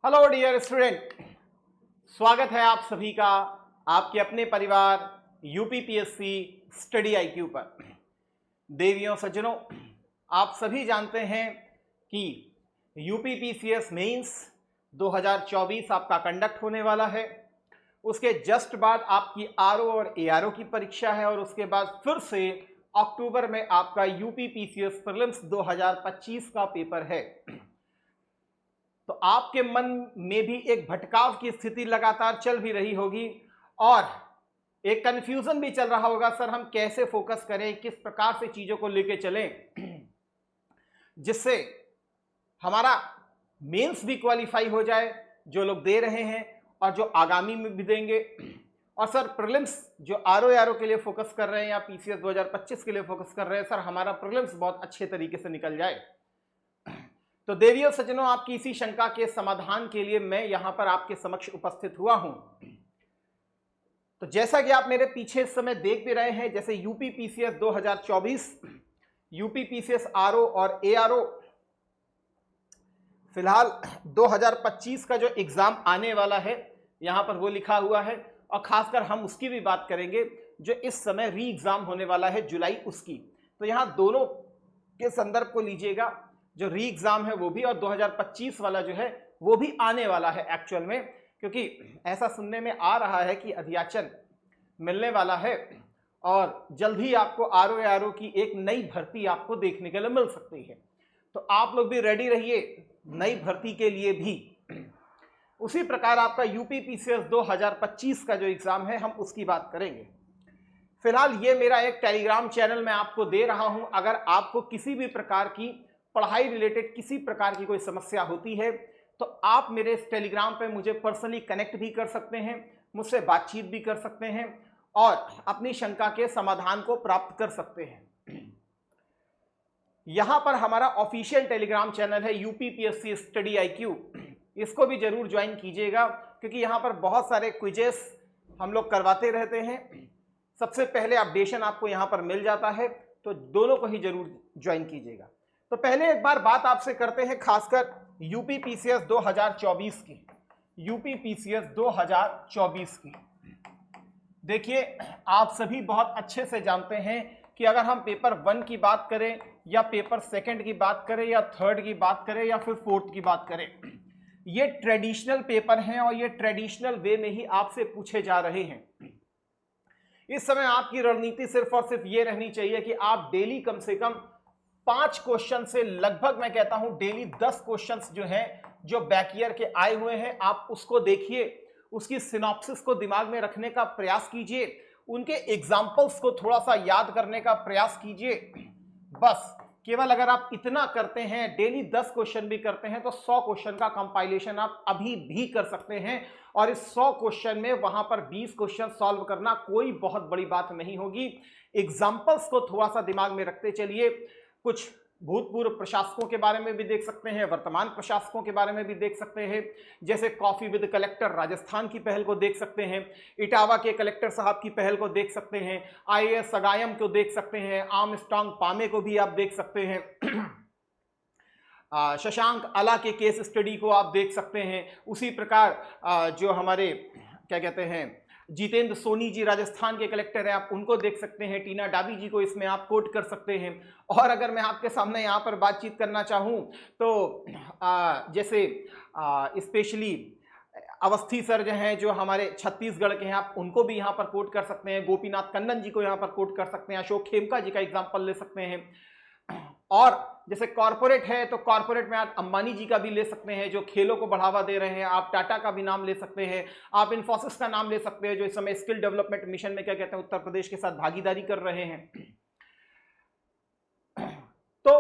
Hello dear student, स्वागत है आप सभी का आपके अपने परिवार यूपीपीएससी स्टडी आईक्यू पर। देवियों सज्जनों, आप सभी जानते हैं कि यूपीपीसीएस मेंस 2024 आपका कंडक्ट होने वाला है। उसके जस्ट बाद आपकी आरओ और एआरओ की परीक्षा है और उसके बाद फिर से अक्टूबर में आपका यूपीपीसीएस प्रीलिम्स 2025 का पेपर है। तो आपके मन में भी एक भटकाव की स्थिति लगातार चल भी रही होगी और एक कंफ्यूजन भी चल रहा होगा, सर हम कैसे फोकस करें, किस प्रकार से चीजों को लेके चलें जिससे हमारा मेंस भी क्वालिफाई हो जाए, जो लोग दे रहे हैं और जो आगामी में भी देंगे। और सर प्रीलिम्स जो आरओ के लिए फोकस कर रहे हैं या पीसीएस 2025 के लिए फोकस कर रहे हैं, सर हमारा प्रीलिम्स बहुत अच्छे तरीके से निकल जाए। तो देवियों सज्जनों, आपकी इसी शंका के समाधान के लिए मैं यहां पर आपके समक्ष उपस्थित हुआ हूं। तो जैसा कि आप मेरे पीछे इस समय देख भी रहे हैं, जैसे यूपीपीसीएस 2024, यूपीपीसीएस आरओ और एआरओ फिलहाल 2025 का जो एग्जाम आने वाला है यहां पर वो लिखा हुआ है और खासकर हम उसकी भी बात करेंगे जो इस समय री एग्जाम होने वाला है जुलाई उसकी। तो यहां दोनों के संदर्भ को लीजिएगा, जो री एग्जाम है वो भी और 2025 वाला जो है वो भी आने वाला है एक्चुअल में, क्योंकि ऐसा सुनने में आ रहा है कि अध्याचन मिलने वाला है और जल्द ही आपको आरओ की एक नई भर्ती आपको देखने के लिए मिल सकती है। तो आप लोग भी रेडी रहिए नई भर्ती के लिए भी। उसी प्रकार आपका यूपीपीसीएस 2025 का जो एग्जाम है हम उसकी बात करेंगे। फिलहाल ये मेरा एक टेलीग्राम चैनल मैं आपको दे रहा हूं। अगर आपको किसी भी प्रकार की पढ़ाई रिलेटेड किसी प्रकार की कोई समस्या होती है तो आप मेरे इस टेलीग्राम पे मुझे पर्सनली कनेक्ट भी कर सकते हैं, मुझसे बातचीत भी कर सकते हैं और अपनी शंका के समाधान को प्राप्त कर सकते हैं। यहां पर हमारा ऑफिशियल टेलीग्राम चैनल है यूपीपीएससी स्टडी आईक्यू, इसको भी जरूर ज्वाइन कीजिएगा क्योंकि यहां पर बहुत सारे क्विजेस हम लोग करवाते रहते हैं। सबसे पहले अपडेशन आपको यहां पर मिल जाता है, तो दोनों को ही जरूर ज्वाइन कीजिएगा। तो पहले एक बार बात आपसे करते हैं खासकर यूपीपीसीएस 2024 की। यूपीपीसीएस 2024 की देखिए, आप सभी बहुत अच्छे से जानते हैं कि अगर हम पेपर 1 की बात करें या पेपर 2 की बात करें या 3rd की बात करें या फिर 4th की बात करें, ये ट्रेडिशनल पेपर हैं और ये ट्रेडिशनल वे में ही आपसे पूछे जा रहे हैं। इस समय आपकी रणनीति सिर्फ और सिर्फ ये रहनी चाहिए कि आप डेली कम से कम 5 क्वेश्चन से लगभग, मैं कहता हूं डेली 10 क्वेश्चंस जो हैं जो बैक ईयर के आए हुए हैं आप उसको देखिए, उसकी सिनॉप्सिस को दिमाग में रखने का प्रयास कीजिए, उनके एग्जाम्पल्स को थोड़ा सा याद करने का प्रयास कीजिए। बस केवल अगर आप इतना करते हैं, डेली 10 क्वेश्चन भी करते हैं, तो 100 क्वेश्चन का कंपाइलेशन आप अभी भी कर सकते हैं और इस 100 क्वेश्चन में वहां पर 20 क्वेश्चन सॉल्व करना कोई बहुत बड़ी बात नहीं होगी। एग्जाम्पल्स को थोड़ा सा दिमाग में रखते चलिए। कुछ भूतपूर्व प्रशासकों के बारे में भी देख सकते हैं, वर्तमान प्रशासकों के बारे में भी देख सकते हैं, जैसे कॉफी विद कलेक्टर राजस्थान की पहल को देख सकते हैं, इटावा के कलेक्टर साहब की पहल को देख सकते हैं, आईएएस सगायम को देख सकते हैं, आर्मस्ट्रांग पामे को भी आप देख सकते हैं, शशांक अला के केस स्टडी को आप देख सकते हैं। उसी प्रकार जो हमारे क्या कहते हैं जितेंद्र सोनी जी राजस्थान के कलेक्टर हैं, आप उनको देख सकते हैं, टीना डाबी जी को इसमें आप कोट कर सकते हैं। और अगर मैं आपके सामने यहाँ पर बातचीत करना चाहूँ तो जैसे स्पेशली अवस्थी सर जो हैं जो हमारे छत्तीसगढ़ के हैं, आप उनको भी यहाँ पर कोट कर सकते हैं, गोपीनाथ कन्नन जी को यहाँ पर कोट कर सकते हैं, अशोक खेमका जी का एग्जाम्पल ले सकते हैं। और जैसे कॉर्पोरेट है तो कॉर्पोरेट में आप अंबानी जी का भी ले सकते हैं जो खेलों को बढ़ावा दे रहे हैं, आप टाटा का भी नाम ले सकते हैं, आप इन्फोसिस का नाम ले सकते हैं जो इस समय स्किल डेवलपमेंट मिशन में क्या कहते हैं उत्तर प्रदेश के साथ भागीदारी कर रहे हैं। तो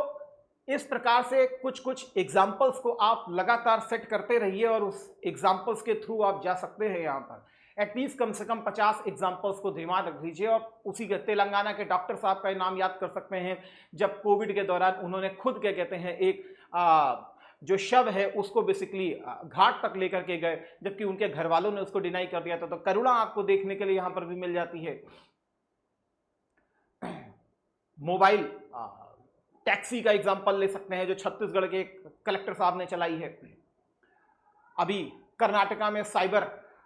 इस प्रकार से कुछ कुछ एग्जाम्पल्स को आप लगातार सेट करते रहिए और उस एग्जाम्पल्स के थ्रू आप जा सकते हैं। यहाँ पर एटलीस्ट कम से कम 50 एग्जाम्पल्स को दिमाग रख दीजिए और उसी के तेलंगाना के डॉक्टर साहब का नाम याद कर सकते हैं, जब कोविड के दौरान उन्होंने खुद क्या कहते हैं एक जो शव है उसको बेसिकली घाट तक लेकर के गए, जबकि उनके घर वालों ने उसको डिनाई कर दिया था। तो करुणा आपको देखने के लिए यहाँ पर भी मिल जाती है। मोबाइल टैक्सी का एग्जाम्पल ले सकते हैं जो छत्तीसगढ़ के कलेक्टर साहब ने चलाई है। अभी कर्नाटका में साइबर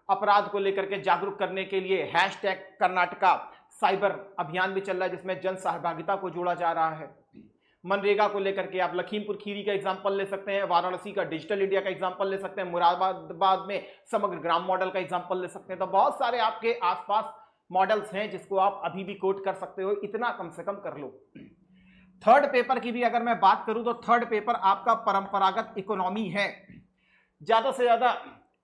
अपराध को लेकर के जागरूक करने के लिए हैशटैग कर्नाटका साइबर अभियान भी चल रहा है, जिसमें जन सहभागिता को जोड़ा जा रहा है। मनरेगा को लेकर के आप लखीमपुर खीरी का एग्जांपल ले सकते हैं, वाराणसी का डिजिटल इंडिया का एग्जांपल ले सकते हैं, मुरादाबाद में समग्र ग्राम मॉडल का एग्जांपल ले सकते हैं। तो बहुत सारे आपके आसपास मॉडल्स हैं जिसको आप अभी भी कोट कर सकते हो, इतना कम से कम कर लो। थर्ड पेपर की भी अगर मैं बात करूं तो थर्ड पेपर आपका परंपरागत इकोनॉमी है। ज्यादा से ज्यादा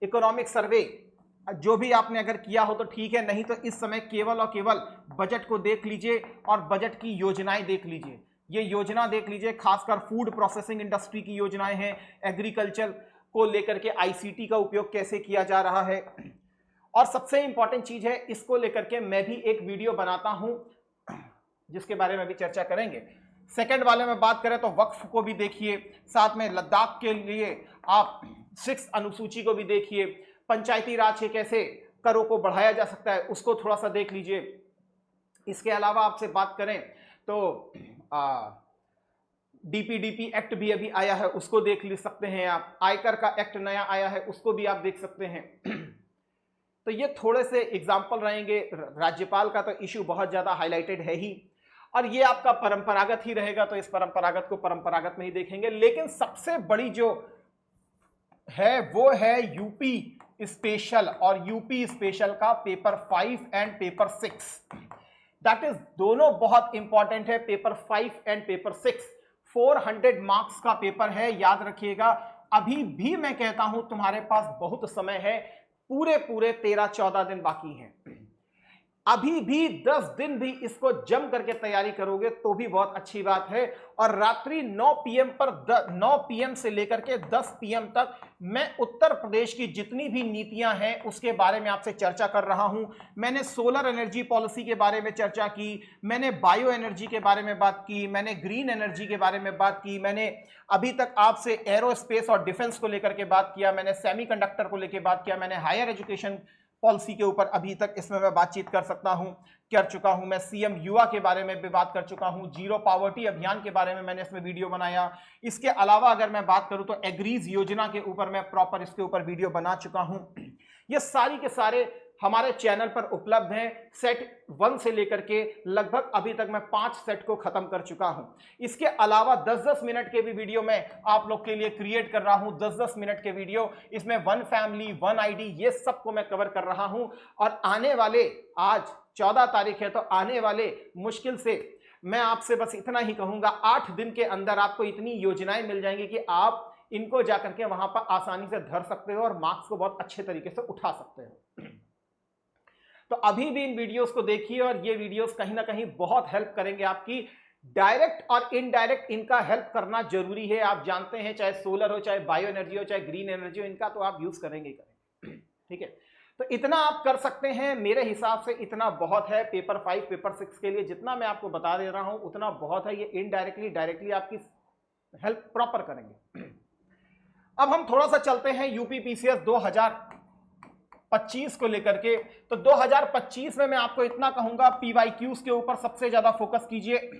इकोनॉमिक सर्वे जो भी आपने अगर किया हो तो ठीक है, नहीं तो इस समय केवल और केवल बजट को देख लीजिए और बजट की योजनाएं देख लीजिए। ये योजना देख लीजिए, खासकर फूड प्रोसेसिंग इंडस्ट्री की योजनाएं हैं, एग्रीकल्चर को लेकर के आईसीटी का उपयोग कैसे किया जा रहा है। और सबसे इंपॉर्टेंट चीज है, इसको लेकर के मैं भी एक वीडियो बनाता हूं जिसके बारे में भी चर्चा करेंगे। सेकंड वाले में बात करें तो वक्फ को भी देखिए, साथ में लद्दाख के लिए आप 6 अनुसूची को भी देखिए, पंचायती राज के कैसे करों को बढ़ाया जा सकता है उसको थोड़ा सा देख लीजिए। इसके अलावा आपसे बात करें तो डीपीडीपी एक्ट भी अभी आया है, उसको देख ले सकते हैं आप। आयकर का एक्ट नया आया है, उसको भी आप देख सकते हैं। तो ये थोड़े से एग्जाम्पल रहेंगे। राज्यपाल का तो इश्यू बहुत ज्यादा हाईलाइटेड है ही, और ये आपका परंपरागत ही रहेगा, तो इस परंपरागत को परंपरागत में ही देखेंगे। लेकिन सबसे बड़ी जो है वो है यूपी स्पेशल और यूपी स्पेशल का paper 5 and paper 6। That is दोनों बहुत इंपॉर्टेंट है। पेपर 5 एंड पेपर 6 400 मार्क्स का पेपर है, याद रखिएगा। अभी भी मैं कहता हूं तुम्हारे पास बहुत समय है, पूरे 13-14 दिन बाकी हैं। अभी भी 10 दिन भी इसको जम करके तैयारी करोगे तो भी बहुत अच्छी बात है। और रात्रि 9 PM पर 9 PM से लेकर के 10 PM तक मैं उत्तर प्रदेश की जितनी भी नीतियां हैं उसके बारे में आपसे चर्चा कर रहा हूं। मैंने सोलर एनर्जी पॉलिसी के बारे में चर्चा की, मैंने बायो एनर्जी के बारे में बात की, मैंने ग्रीन एनर्जी के बारे में बात की, मैंने अभी तक आपसे एरोस्पेस और डिफेंस को लेकर के बात किया, मैंने सेमीकंडक्टर को लेकर बात किया, मैंने हायर एजुकेशन पॉलिसी के ऊपर अभी तक इसमें मैं बातचीत कर चुका हूं। मैं सीएम युवा के बारे में भी बात कर चुका हूं, जीरो पॉवर्टी अभियान के बारे में मैंने इसमें वीडियो बनाया। इसके अलावा अगर मैं बात करूं तो एग्रीज योजना के ऊपर मैं प्रॉपर इसके ऊपर वीडियो बना चुका हूं। ये सारी के सारे हमारे चैनल पर उपलब्ध हैं। सेट 1 से लेकर के लगभग अभी तक मैं 5 सेट को खत्म कर चुका हूं। इसके अलावा 10-10 मिनट के भी वीडियो मैं आप लोग के लिए क्रिएट कर रहा हूं। 10-10 मिनट के वीडियो, इसमें 1 फैमिली 1 आईडी, ये सबको मैं कवर कर रहा हूं। और आने वाले, आज 14 तारीख है, तो आने वाले मुश्किल से मैं आपसे बस इतना ही कहूंगा, 8 दिन के अंदर आपको इतनी योजनाएं मिल जाएंगी कि आप इनको जाकर के वहां पर आसानी से धर सकते हो और मार्क्स को बहुत अच्छे तरीके से उठा सकते हो। तो अभी भी इन वीडियोस को देखिए, और ये वीडियोस कहीं ना कहीं बहुत हेल्प करेंगे आपकी। डायरेक्ट और इनडायरेक्ट इनका हेल्प करना जरूरी है। आप जानते हैं, चाहे सोलर हो, चाहे बायो एनर्जी हो, चाहे ग्रीन एनर्जी हो, इनका तो आप यूज करेंगे ही करेंगे। ठीक है, तो इतना आप कर सकते हैं। मेरे हिसाब से इतना बहुत है पेपर 5 पेपर 6 के लिए। जितना मैं आपको बता दे रहा हूं उतना बहुत है। ये इनडायरेक्टली डायरेक्टली आपकी हेल्प प्रॉपर करेंगे। अब हम थोड़ा सा चलते हैं यूपी पीसीएस 2025 को लेकर के। तो 2025 में मैं आपको इतना कहूंगा, पीवाईक्यूज के ऊपर सबसे ज्यादा फोकस कीजिए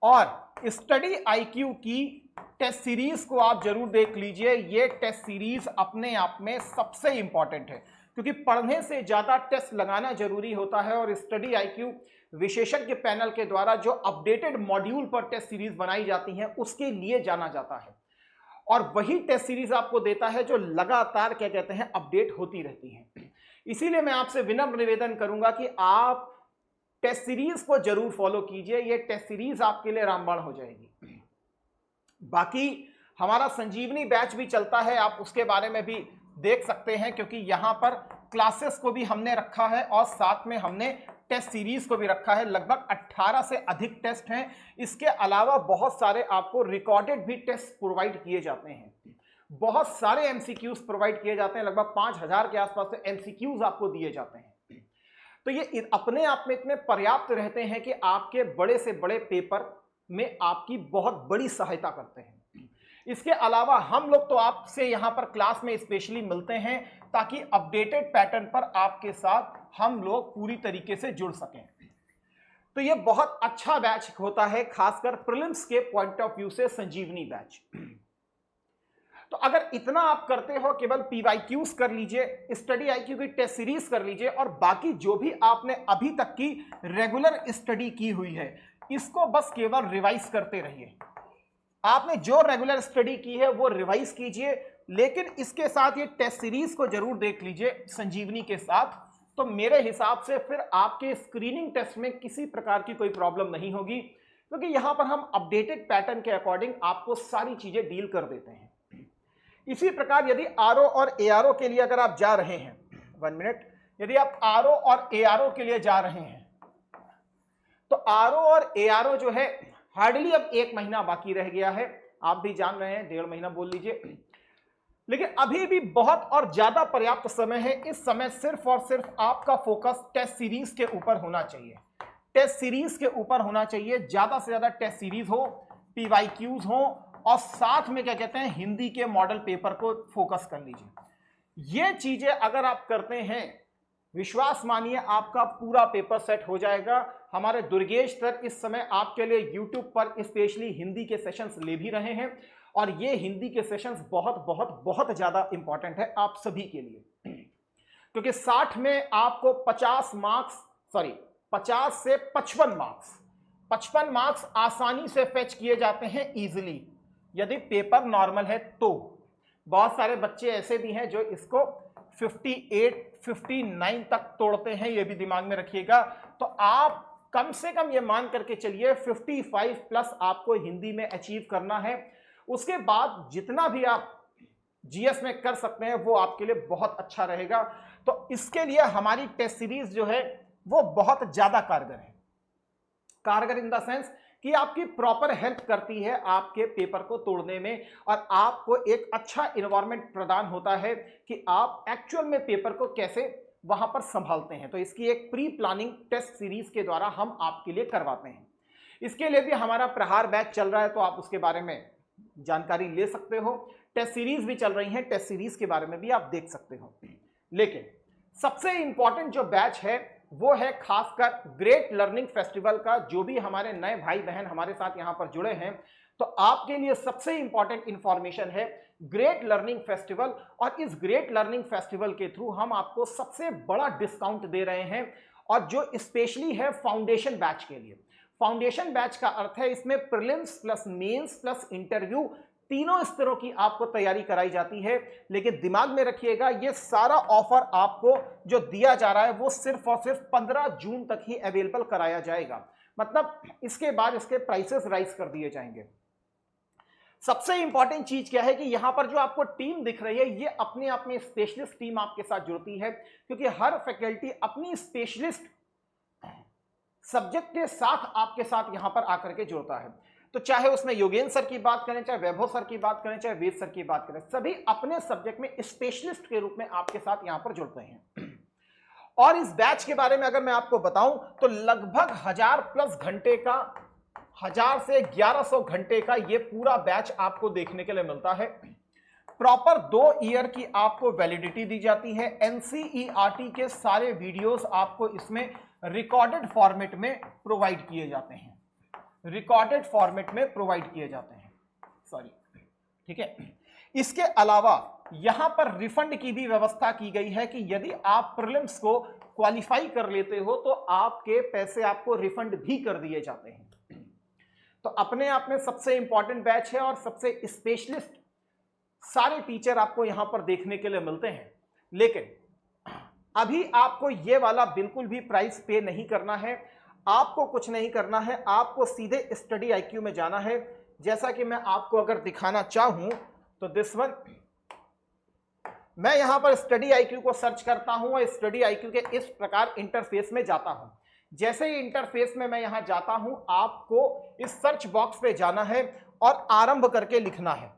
और स्टडी आईक्यू की टेस्ट सीरीज को आप जरूर देख लीजिए। ये टेस्ट सीरीज अपने आप में सबसे इंपॉर्टेंट है, क्योंकि पढ़ने से ज्यादा टेस्ट लगाना जरूरी होता है। और स्टडी आईक्यू विशेषज्ञ पैनल के द्वारा जो अपडेटेड मॉड्यूल पर टेस्ट सीरीज बनाई जाती है उसके लिए जाना जाता है, और वही टेस्ट सीरीज आपको देता है जो लगातार क्या कहते हैं अपडेट होती रहती है। इसीलिए मैं आपसे विनम्र निवेदन करूंगा कि आप टेस्ट सीरीज को जरूर फॉलो कीजिए। ये टेस्ट सीरीज आपके लिए रामबाण हो जाएगी। बाकी हमारा संजीवनी बैच भी चलता है, आप उसके बारे में भी देख सकते हैं, क्योंकि यहां पर क्लासेस को भी हमने रखा है और साथ में हमने टेस्ट सीरीज को भी रखा है। लगभग 18 से अधिक टेस्ट हैं। इसके अलावा बहुत सारे आपको रिकॉर्डेड भी टेस्ट प्रोवाइड किए जाते हैं। बहुत सारे एमसीक्यूज प्रोवाइड किए जाते हैं, लगभग 5000 के आसपास से एमसीक्यूज आपको दिए जाते हैं। तो ये अपने आप में इतने पर्याप्त रहते हैं कि आपके बड़े से बड़े पेपर में आपकी बहुत बड़ी सहायता करते हैं। इसके अलावा हम लोग तो आपसे यहां पर क्लास में स्पेशली मिलते हैं ताकि अपडेटेड पैटर्न पर आपके साथ हम लोग पूरी तरीके से जुड़ सकें। तो ये बहुत अच्छा बैच होता है, खासकर प्रीलिम्स के पॉइंट ऑफ व्यू से संजीवनी बैच। तो तो अगर इतना आप करते हो, केवल पीवाईक्यूज कर लीजिए, स्टडी आईक्यू की टेस्ट सीरीज कर लीजिए, और बाकी जो भी आपने अभी तक की रेगुलर स्टडी की हुई है इसको बस केवल रिवाइज करते रहिए। आपने जो रेगुलर स्टडी की है वो रिवाइज कीजिए, लेकिन इसके साथ ये टेस्ट सीरीज को जरूर देख लीजिए संजीवनी के साथ। तो मेरे हिसाब से फिर आपके स्क्रीनिंग टेस्ट में किसी प्रकार की कोई प्रॉब्लम नहीं होगी, क्योंकि यहां पर हम अपडेटेड पैटर्न के अकॉर्डिंग आपको सारी चीजें डील कर देते हैं। इसी प्रकार यदि आरओ और एआरओ के लिए अगर आप जा रहे हैं, 1 मिनट, यदि आप आरओ और एआरओ के लिए जा रहे हैं तो आरओ और एआरओ जो है हार्डली अब 1 महीना बाकी रह गया है। आप भी जान रहे हैं, 1.5 महीना बोल लीजिए, लेकिन अभी भी बहुत और ज्यादा पर्याप्त समय है। इस समय सिर्फ और सिर्फ आपका फोकस टेस्ट सीरीज के ऊपर होना चाहिए, टेस्ट सीरीज के ऊपर होना चाहिए। ज्यादा से ज्यादा टेस्ट सीरीज हो, पीवाईक्यूज हो, और साथ में क्या कहते हैं हिंदी के मॉडल पेपर को फोकस कर लीजिए। ये चीजें अगर आप करते हैं, विश्वास मानिए आपका पूरा पेपर सेट हो जाएगा। हमारे दुर्गेश सर इस समय आपके लिए YouTube पर स्पेशली हिंदी के सेशंस ले भी रहे हैं, और ये हिंदी के सेशंस बहुत बहुत बहुत ज्यादा इंपॉर्टेंट है आप सभी के लिए, क्योंकि 60 में आपको 50 से 55 मार्क्स आसानी से फेच किए जाते हैं इजीली, यदि पेपर नॉर्मल है तो। बहुत सारे बच्चे ऐसे भी हैं जो इसको 58, 59 तक तोड़ते हैं, ये भी दिमाग में रखिएगा। तो आप कम से कम ये मान करके चलिए 55 प्लस आपको हिंदी में अचीव करना है। उसके बाद जितना भी आप जीएस में कर सकते हैं वो आपके लिए बहुत अच्छा रहेगा। तो इसके लिए हमारी टेस्ट सीरीज जो है वो बहुत ज्यादा कारगर है। कारगर इन द सेंस कि आपकी प्रॉपर हेल्प करती है आपके पेपर को तोड़ने में, और आपको एक अच्छा एनवायरनमेंट प्रदान होता है कि आप एक्चुअल में पेपर को कैसे वहां पर संभालते हैं। तो इसकी एक प्री प्लानिंग टेस्ट सीरीज के द्वारा हम आपके लिए करवाते हैं। इसके लिए भी हमारा प्रहार बैच चल रहा है, तो आप उसके बारे में जानकारी ले सकते हो। टेस्ट सीरीज भी चल रही है, टेस्ट सीरीज के बारे में भी आप देख सकते हो। लेकिन सबसे इंपॉर्टेंट जो बैच है वो है खासकर ग्रेट लर्निंग फेस्टिवल का। जो भी हमारे नए भाई बहन हमारे साथ यहां पर जुड़े हैं, तो आपके लिए सबसे इंपॉर्टेंट इंफॉर्मेशन है ग्रेट लर्निंग फेस्टिवल। और इस ग्रेट लर्निंग फेस्टिवल के थ्रू हम आपको सबसे बड़ा डिस्काउंट दे रहे हैं, और जो स्पेशली है फाउंडेशन बैच के लिए। फाउंडेशन बैच का अर्थ है इसमें prelims plus mains plus interview तीनों स्तरों की आपको तैयारी कराई जाती है। लेकिन दिमाग में रखिएगा ये सारा ऑफर आपको जो दिया जा रहा है वो सिर्फ और सिर्फ 15 जून तक ही अवेलेबल कराया जाएगा, मतलब इसके बाद इसके प्राइसेस राइज कर दिए जाएंगे। सबसे इंपॉर्टेंट चीज क्या है कि यहां पर जो आपको टीम दिख रही है ये अपने आप में स्पेशलिस्ट टीम आपके साथ जुड़ती है, क्योंकि हर फैकल्टी अपनी स्पेशलिस्ट सब्जेक्ट के साथ आपके साथ यहां पर आकर के जुड़ता है। तो चाहे उसमें योगेंद्र सर की बात करें, चाहे वैभव सर की बात करें, चाहे वेद सर की बात करें, सभी अपने सब्जेक्ट में स्पेशलिस्ट के रूप में आपके साथ यहां पर जुड़ते हैं। और इस बैच के बारे में अगर मैं आपको बताऊं तो लगभग 1000 प्लस घंटे का, 1000 से 1100 घंटे का ये पूरा बैच आपको देखने के लिए मिलता है। प्रॉपर 2 ईयर की आपको वैलिडिटी दी जाती है। एनसीईआरटी के सारे वीडियोस आपको इसमें रिकॉर्डेड फॉर्मेट में प्रोवाइड किए जाते हैं, रिकॉर्डेड फॉर्मेट में प्रोवाइड किए जाते हैं, सॉरी, ठीक है। इसके अलावा यहां पर रिफंड की भी व्यवस्था की गई है कि यदि आप प्रीलिम्स को क्वालिफाई कर लेते हो तो आपके पैसे आपको रिफंड भी कर दिए जाते हैं। तो अपने आप में सबसे इंपॉर्टेंट बैच है और सबसे स्पेशलिस्ट सारे टीचर आपको यहां पर देखने के लिए मिलते हैं। लेकिन अभी आपको ये वाला बिल्कुल भी प्राइस पे नहीं करना है, आपको कुछ नहीं करना है, आपको सीधे स्टडी आईक्यू में जाना है। जैसा कि मैं आपको अगर दिखाना चाहूं तो दिस वन, मैं यहां पर स्टडी आईक्यू को सर्च करता हूं और स्टडी आईक्यू के इस प्रकार इंटरफेस में जाता हूं। जैसे ही इंटरफेस में मैं यहां जाता हूं, आपको इस सर्च बॉक्स पे जाना है और आरंभ करके लिखना है।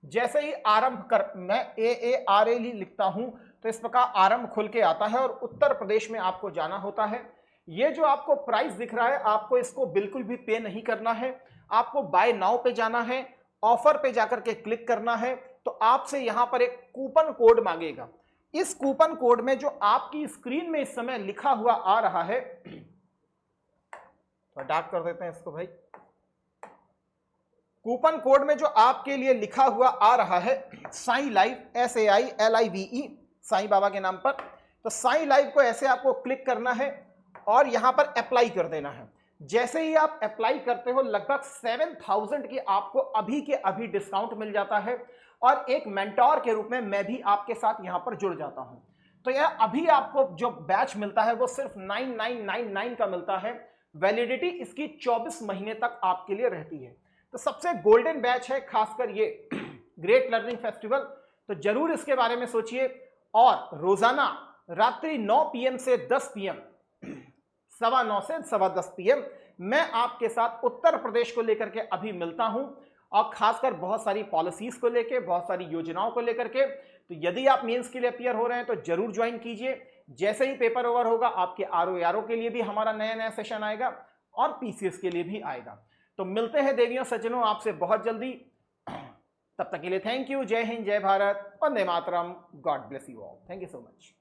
जैसे ही आरंभ कर मैं AARA लिखता हूं तो इस प्रकार आरंभ खुल के आता है और उत्तर प्रदेश में आपको जाना होता है। ये जो आपको प्राइस दिख रहा है, आपको इसको बिल्कुल भी पे नहीं करना है, आपको बाय नाउ पे जाना है, ऑफर पे जाकर के क्लिक करना है। तो आपसे यहां पर एक कूपन कोड मांगेगा। इस कूपन कोड में जो आपकी स्क्रीन में इस समय लिखा हुआ आ रहा है, तो डार्क कर देते हैं इसको भाई, कूपन कोड में जो आपके लिए लिखा हुआ आ रहा है साईं लाइव, SAILIVE, साईं बाबा के नाम पर, तो साईं लाइव को ऐसे आपको क्लिक करना है और यहां पर अप्लाई कर देना है। जैसे ही आप अप्लाई करते हो लगभग 7000 की आपको अभी के अभी डिस्काउंट मिल जाता है और एक मेंटोर के रूप में मैं भी आपके साथ यहां पर जुड़ जाता हूं। तो यह अभी आपको जो बैच मिलता है वो सिर्फ 9999 का मिलता है। वैलिडिटी इसकी 24 महीने तक आपके लिए रहती है। तो सबसे गोल्डन बैच है खासकर ये ग्रेट लर्निंग फेस्टिवल, तो जरूर इसके बारे में सोचिए। और रोजाना रात्रि 9 PM से 10 PM, 9:15 से 10:15 PM मैं आपके साथ उत्तर प्रदेश को लेकर के अभी मिलता हूं और खासकर बहुत सारी पॉलिसीज को लेकर, बहुत सारी योजनाओं को लेकर के। तो यदि आप मेंस के लिए अपियर हो रहे हैं तो जरूर ज्वाइन कीजिए। जैसे ही पेपर ओवर होगा आपके आरओ के लिए भी हमारा नया सेशन आएगा और पीसीएस के लिए भी आएगा। तो मिलते हैं देवियों सज्जनों आपसे बहुत जल्दी। तब तक के लिए थैंक यू। जय हिंद, जय भारत, वंदे मातरम, god bless you all. Thank you so much.